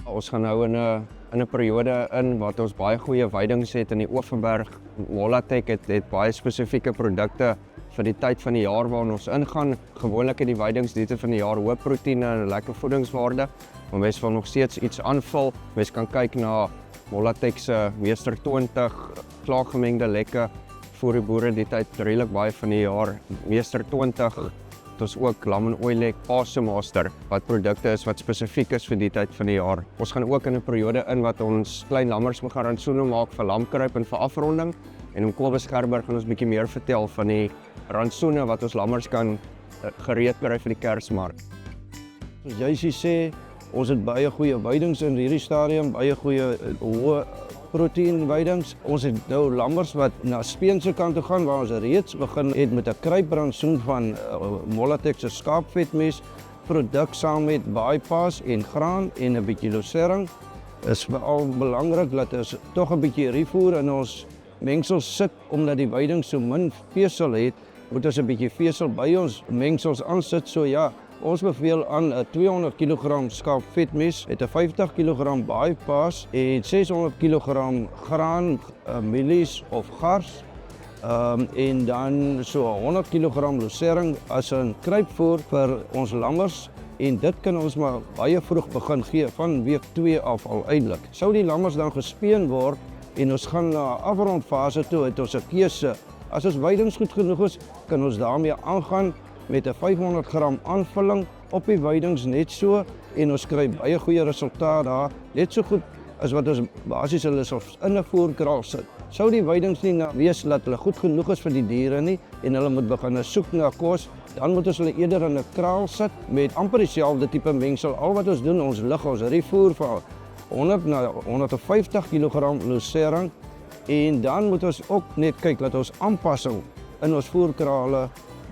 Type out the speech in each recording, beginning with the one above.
Ons gaan nou in 'n periode in wat ons baie goeie veidings het in die Overberg. Molatech het baie spesifieke produkte vir die tyd van die jaar waarin ons ingaan. Gewoonlik het die veidings diete van die jaar hoë proteïene en lekker voedingswaarde. Maar mens wil nog steeds iets aanvul. Mens kan kyk na Molatech se Meester 20 klaargemengde lekke vir die boere die tyd redelik baie van die jaar. Meester 20 het ons ook lam en oilek Pasemaster wat produkte is wat spesifiek is vir die tyd van die jaar. Ons gaan ook in 'n periode in wat ons klein lammers moet gaan rantsoene maak vir lamkruip en vir afronding. En om Kobus Gerber gaan ons bietjie meer vertel van die rantsoene wat ons lammers kan gereed kry vir die Kersmark. Soos jy sê, ons het baie goeie veidings in hierdie stadium, baie goeie hoë proteïen veidings. Ons het nou lammers wat na Speense kant toe gaan waar ons reeds begin het met 'n kruiprantsoen van Molatech se skaapvetmes, produk saam met bypass en graan en 'n bietjie losering. Is veral belangrik dat ons tog 'n bietjie rifoer in ons mengsel sit omdat die veiding so min vesel het, moet ons 'n bietjie vesel by ons mengsels aansit. So ja, ons beveel aan 'n 200 kg skaapvetmes met 'n 50 kg bypass en 600 kg graan, mielies of gars. En dan so 100 kg losering as 'n kruipvoer vir ons lammers. En dit kan ons maar baie vroeg begin gee van week 2 af al eintlik. Sou die lammers dan gespeen word en ons gaan na afrondfase toe, het ons 'n keuse. As ons veidings goed genoeg is, kan ons daarmee aangaan met 'n 500 gram aanvulling op die veidings net so en ons kry baie goeie resultaat daar, net so goed as wat ons basies hulle in 'n voerkraal sit. Sou die veidings nie wees dat hulle goed genoeg is vir die diere nie en hulle moet begin soek na kos, dan moet ons hulle eerder in 'n kraal sit met amper dieselfde tipe mengsel. Al wat ons doen, ons lig ons rifoer van 100 na 150 kg losering en dan moet ons ook net kyk dat ons aanpassing in ons voerkrale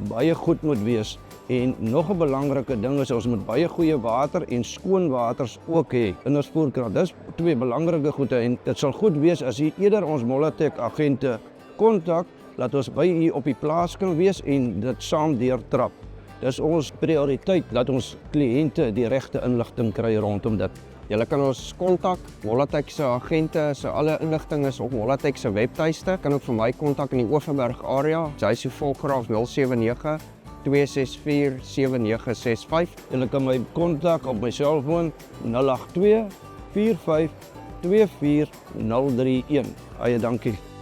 baie goed moet wees. En nog 'n belangrike ding is ons moet baie goeie water en skoon waters ook hê in ons voerkraal. Dis twee belangrike goede en dit sal goed wees as jy eerder ons Molatech agente kontak, laat ons by u op die plaas kan wees en dit saam deurtrap. Dis ons prioriteit dat ons kliënte die regte inligting kry rondom dit. Julle kan ons kontak, Molatech se agente, se alle inligting is op Molatech se webtuiste. Kan ook vir my kontak in die Overberg area. JC Volkraaf 079 264 7965. Julle kan my kontak op my selfoon 082 45 24 031. Baie dankie.